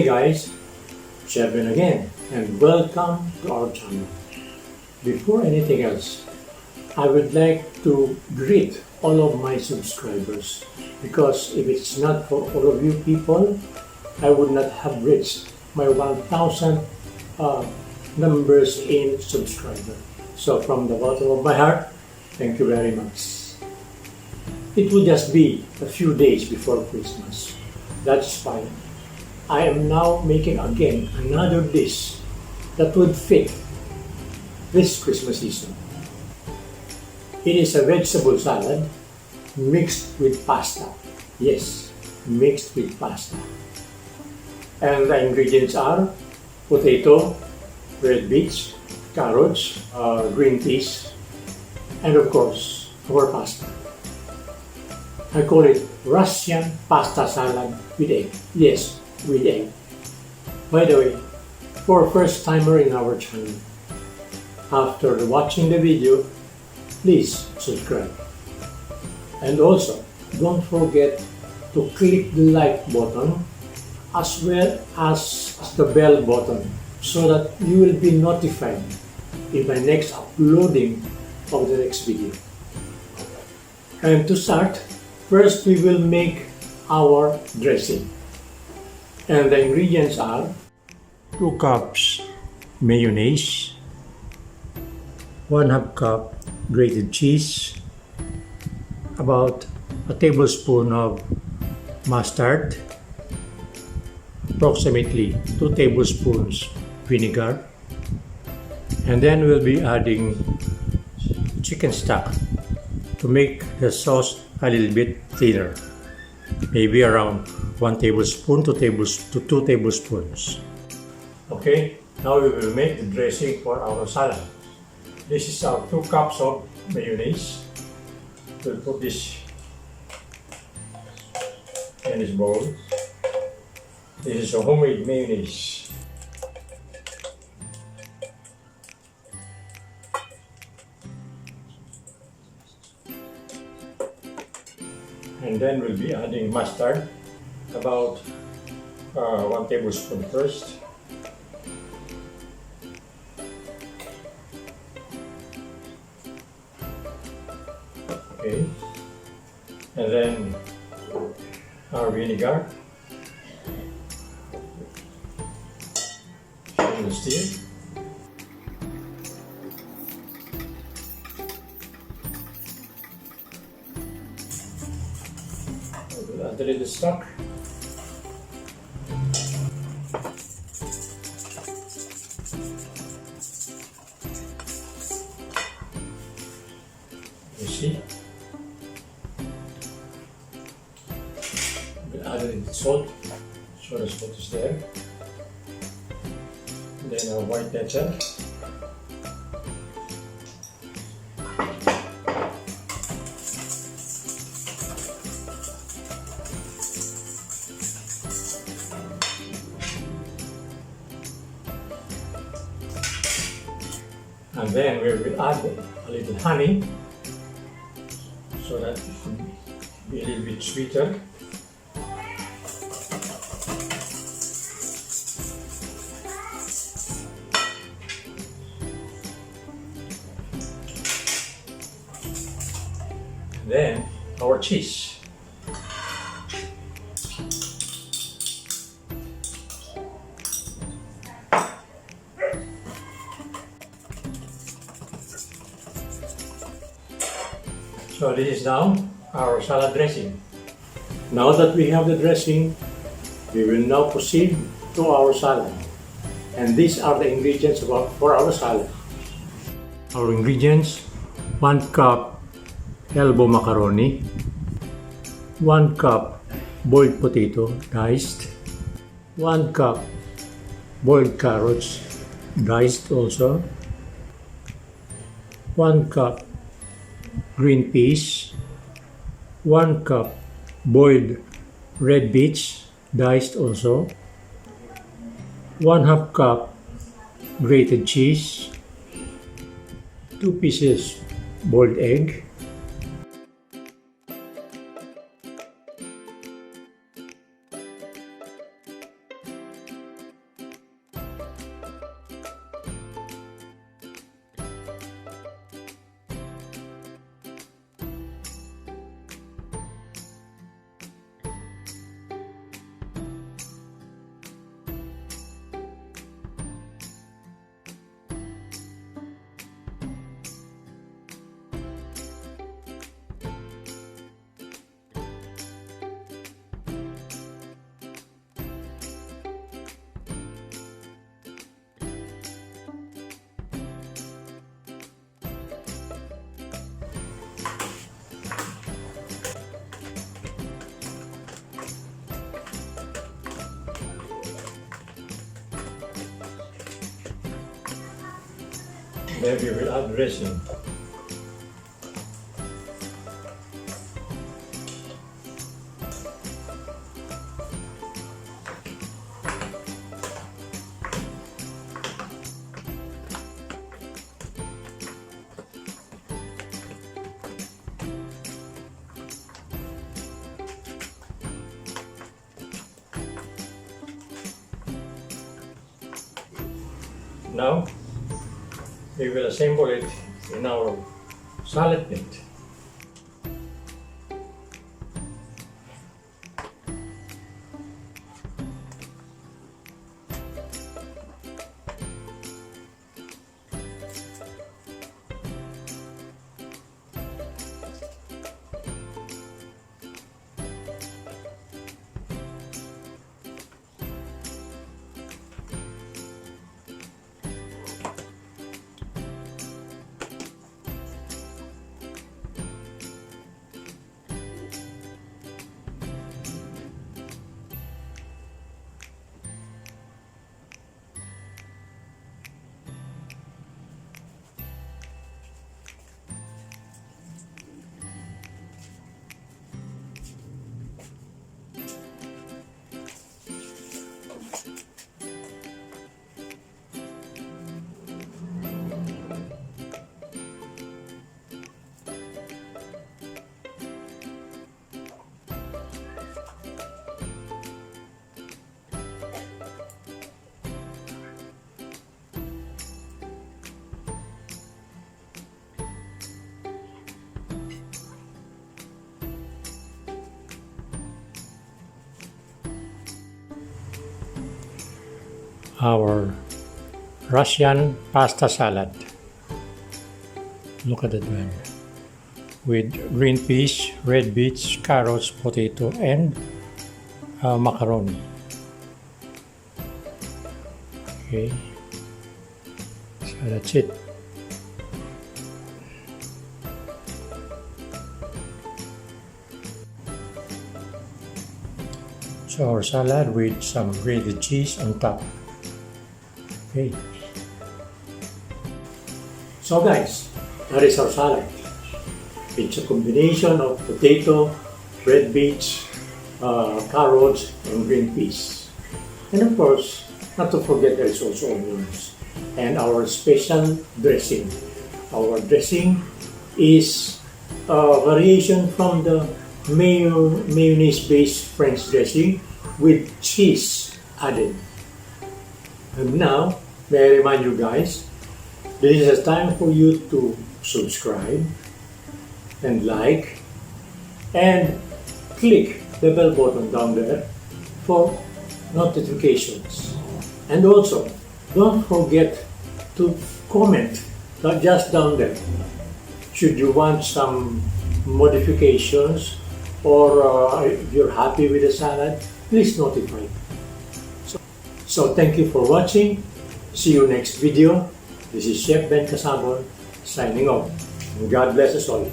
guys, Chevin again, and welcome to our channel. Before anything else, I would like to greet all of my subscribers, because if it's not for all of you people, I would not have reached my 1,000 numbers in subscriber. So from the bottom of my heart, thank you very much. It will just be a few days before Christmas. That's fine. I am now making again another dish that would fit this Christmas season. It is a vegetable salad mixed with pasta. Yes, mixed with pasta. And the ingredients are potato, red beets, carrots, green peas, and of course, our pasta. I call it Russian pasta salad with egg. Yes, with egg. By the way, for a first timer in our channel, after watching the video, please subscribe. And also, don't forget to click the like button as well as the bell button so that you will be notified in my next uploading of the next video. And to start, first we will make our dressing. And the ingredients are 2 cups mayonnaise, 1/2 cup grated cheese, about a tablespoon of mustard, approximately 2 tablespoons vinegar, and then we'll be adding chicken stock to make the sauce a little bit thinner, maybe around 1 tablespoon to 2 tablespoons. Okay, now we will make the dressing for our salad. This is our 2 cups of mayonnaise. We'll put this in this bowl. This is a homemade mayonnaise. And then we'll be adding mustard, about 1 tablespoon first. Okay, and then our vinegar, stainless steel. We'll add a little stock. You see? We'll add a little salt, so the salt is there. And then our white pepper. And then we will add a little honey so that it will be a little bit sweeter. And then our cheese. So this is now our salad dressing. Now that we have the dressing, we will now proceed to our salad. And these are the ingredients for our salad. Our ingredients: 1 cup elbow macaroni, 1 cup boiled potato diced, 1 cup boiled carrots diced also, 1 cup green peas, 1 cup boiled red beets diced also, 1/2 cup grated cheese, 2 pieces boiled egg, Then we will add dressing. Now, we will assemble it in our salad plate. Our Russian pasta salad. Look at that one. With green peas, red beets, carrots, potato, and macaroni. Okay. So that's it. So our salad with some grated cheese on top. Okay. So guys, that is our salad. It's a combination of potato, red beets, carrots, and green peas. And of course, not to forget there is also onions. And our special dressing. Our dressing is a variation from the mayonnaise-based French dressing with cheese added. And now, may I remind you guys, this is a time for you to subscribe and like and click the bell button down there for notifications. And also, don't forget to comment just down there. Should you want some modifications or if you're happy with the salad, please notify me. So thank you for watching. See you next video. This is Chef Ben Casabon signing off. And God bless us all.